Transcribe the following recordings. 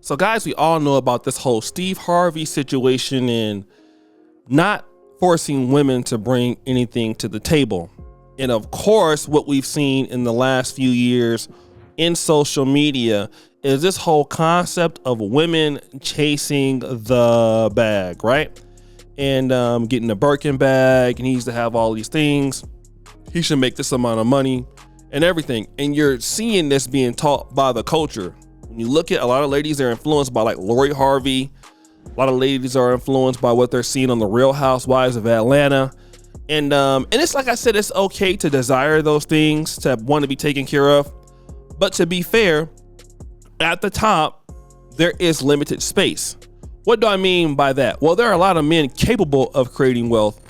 So, guys, we all know about this whole Steve Harvey situation and not forcing women to bring anything to the table. And of course, what we've seen in the last few years in social media is this whole concept of women chasing the bag, right? And getting a Birkin bag, and he needs to have all these things. He should make this amount of money and everything. And you're seeing this being taught by the culture. When you look at a lot of ladies, they're influenced by like Lori Harvey. A lot of ladies are influenced by what they're seeing on the Real Housewives of Atlanta. And it's like I said, it's okay to desire those things, to want to be taken care of. But to be fair, at the top, there is limited space. What do I mean by that? Well, there are a lot of men capable of creating wealth,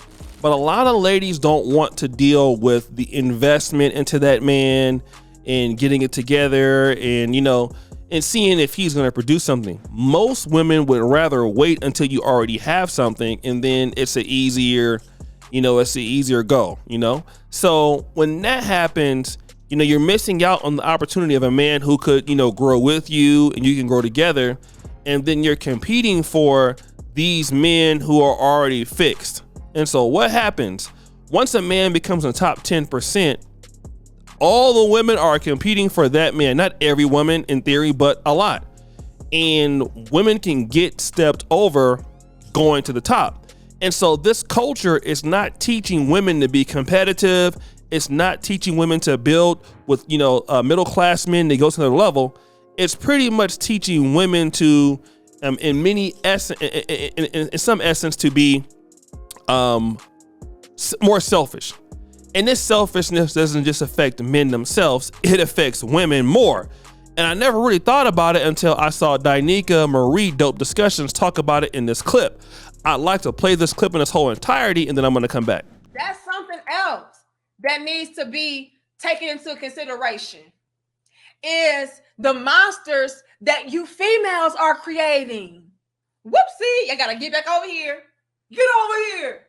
but a lot of ladies don't want to deal with the investment into that man and getting it together and, and seeing if he's going to produce something. Most women would rather wait until you already have something, and then it's an easier go, So when that happens, you're missing out on the opportunity of a man who could, grow with you and you can grow together. And then you're competing for these men who are already fixed. And so what happens once a man becomes in the top 10%, all the women are competing for that man. Not every woman in theory, but a lot. And women can get stepped over going to the top. And so this culture is not teaching women to be competitive. It's not teaching women to build with, middle class men to go to another level. It's pretty much teaching women to, in some essence, to be more selfish. And this selfishness doesn't just affect men themselves, it affects women more. And I never really thought about it until I saw Danica Marie Dope Discussions talk about it in this clip. I'd like to play this clip in its whole entirety, and then I'm going to come back. That's something else that needs to be taken into consideration, is the monsters that you females are creating. Whoopsie, I got to get back over here. Get over here.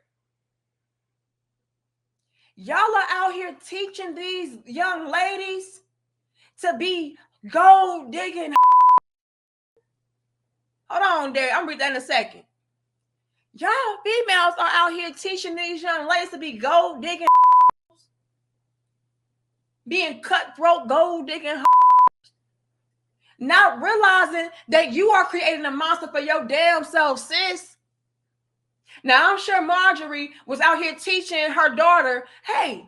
Y'all are out here teaching these young ladies to be gold digging. Hold on there. I'm reading that in a second. Y'all females are out here teaching these young ladies to be gold digging, being cutthroat gold digging, not realizing that you are creating a monster for your damn self, sis. Now, I'm sure Marjorie was out here teaching her daughter, hey,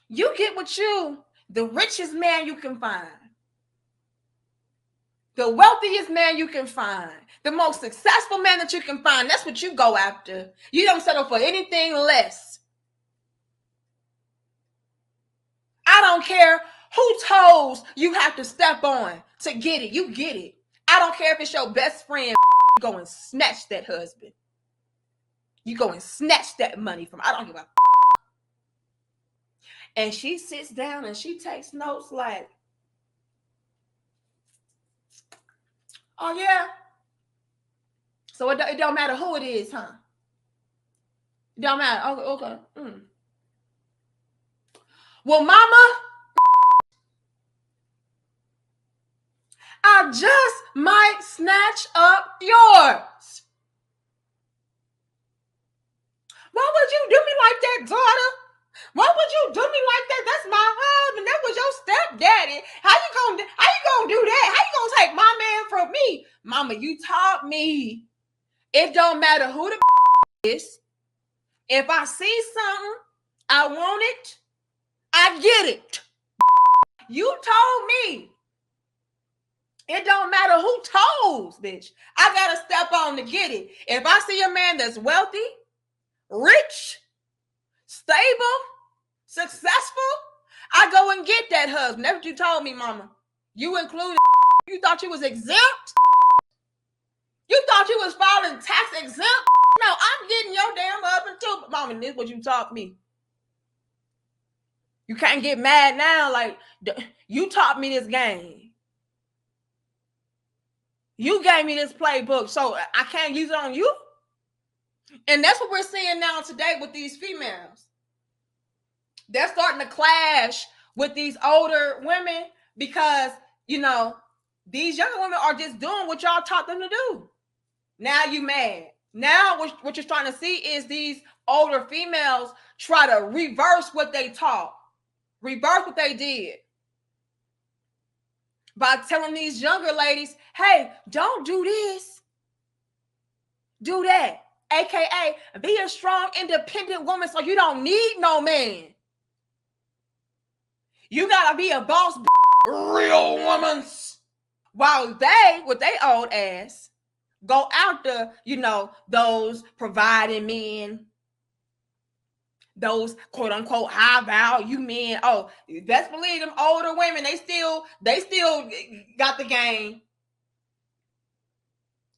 you get with you the richest man you can find, the wealthiest man you can find, the most successful man that you can find. That's what you go after. You don't settle for anything less. I don't care whose toes you have to step on to get it. You get it. I don't care if it's your best friend. Go and snatch that husband. You go and snatch that money from. I don't give a. And she sits down and she takes notes like, oh yeah. So it don't matter who it is, huh? It don't matter. Okay. Well, mama, I just might snatch up yours. Why would you do me like that, daughter? Why would you do me like that? That's my husband. That was your stepdaddy. How you gonna do that? How you gonna take my man from me? Mama, you taught me. It don't matter who the is. If I see something, I want it, I get it. You told me. It don't matter who told, bitch. I gotta step on to get it. If I see a man that's wealthy, rich, stable, successful, I go and get that husband. That's what you told me, mama. You included. You thought you was exempt? You thought you was filing tax exempt? No, I'm getting your damn husband too. But mama, this is what you taught me. You can't get mad now. Like, you taught me this game. You gave me this playbook, so I can't use it on you. And that's what we're seeing now today with these females. They're starting to clash with these older women because, These younger women are just doing what y'all taught them to do. Now you mad. Now what you're trying to see is these older females try to reverse what they taught, reverse what they did by telling these younger ladies, hey, don't do this, do that. AKA, be a strong, independent woman so you don't need no man. You gotta be a boss, real woman. While they, with their old ass, go after, those providing men, those quote unquote high value men. Oh, best believe them older women, they still got the game.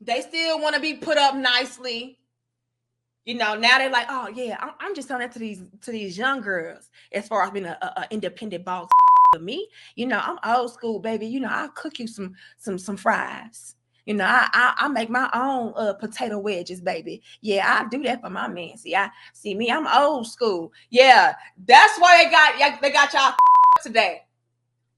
They still want to be put up nicely. Now they're like, oh yeah, I'm just telling that to these young girls as far as being an independent boss. Me, I'm old school, baby. I'll cook you some fries. I make my own potato wedges, baby. Yeah, I do that for my man. See me, I'm old school. Yeah, that's why they got y'all today.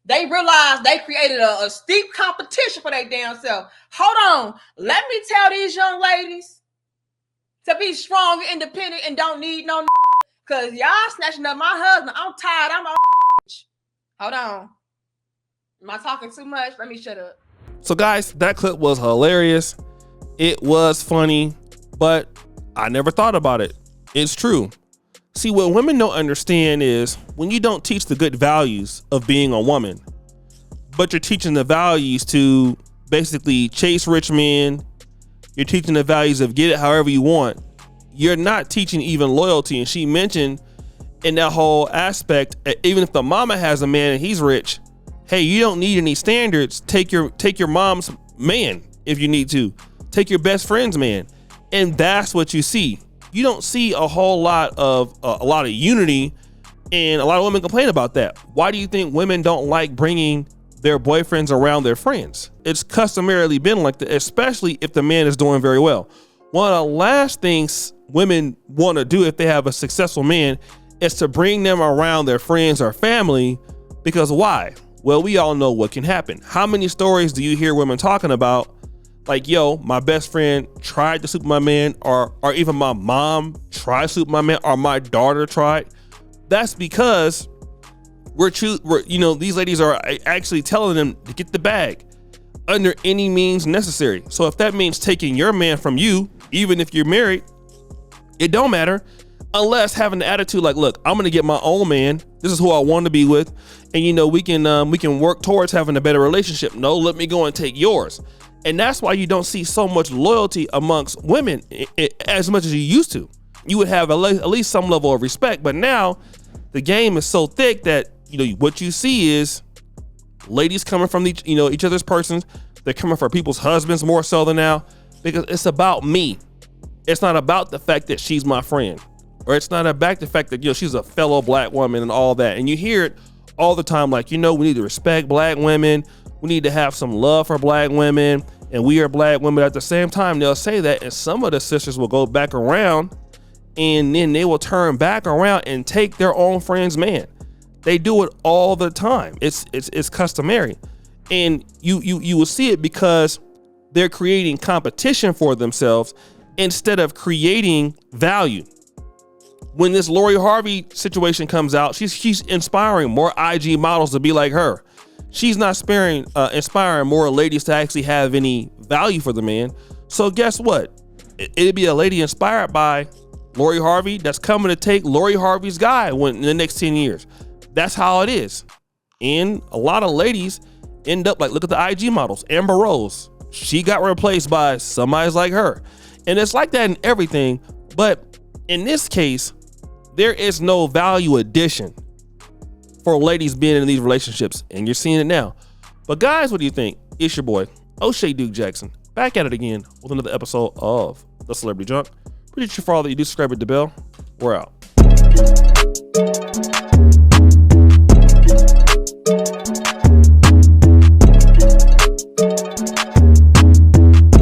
They realized they created a steep competition for their damn self. Hold on, let me tell these young ladies to be strong and independent and don't need no because y'all snatching up my husband. I'm tired. I'm old. Hold on. Am I talking too much? Let me shut up. So guys, that clip was hilarious. It was funny, but I never thought about it. It's true. See, what women don't understand is when you don't teach the good values of being a woman, but you're teaching the values to basically chase rich men, you're teaching the values of get it however you want, you're not teaching even loyalty. And she mentioned in that whole aspect, even if the mama has a man and he's rich, hey, you don't need any standards. Take your mom's man if you need to. Take your best friend's man. And that's what you see. You don't see a whole lot of unity, and a lot of women complain about that. Why do you think women don't like bringing their boyfriends around their friends? It's customarily been like that, especially if the man is doing very well. One of the last things women want to do if they have a successful man is to bring them around their friends or family, because why? Well, we all know what can happen. How many stories do you hear women talking about? Like, yo, my best friend tried to sleep with my man, or even my mom tried to sleep with my man, or my daughter tried. That's because these ladies are actually telling them to get the bag under any means necessary. So if that means taking your man from you, even if you're married, it don't matter. Unless having the attitude like, look, I'm gonna get my own man. This is who I want to be with, and we can work towards having a better relationship. No, let me go and take yours. And that's why you don't see so much loyalty amongst women as much as you used to. You would have at least some level of respect, but now the game is so thick that what you see is ladies coming from each other's persons. They're coming for people's husbands more so than now, because it's about me. It's not about the fact that she's my friend. Or it's not about the fact that she's a fellow black woman and all that. And you hear it all the time, like, we need to respect black women. We need to have some love for black women. And we are black women. At the same time, they'll say that, and some of the sisters will go back around, and then they will turn back around and take their own friend's man. They do it all the time. It's customary. And you will see it because they're creating competition for themselves instead of creating value. When this Lori Harvey situation comes out, she's inspiring more IG models to be like her. She's not inspiring more ladies to actually have any value for the man. So guess what? It'd be a lady inspired by Lori Harvey that's coming to take Lori Harvey's guy in the next 10 years. That's how it is. And a lot of ladies end up like, look at the IG models. Amber Rose, she got replaced by somebody like her. And it's like that in everything. But in this case, there is no value addition for ladies being in these relationships, and you're seeing it now. But guys, what do you think? It's your boy, O'Shea Duke Jackson, back at it again with another episode of The Celebrity Junk. Appreciate you for all that you do. Subscribe, hit the bell. We're out.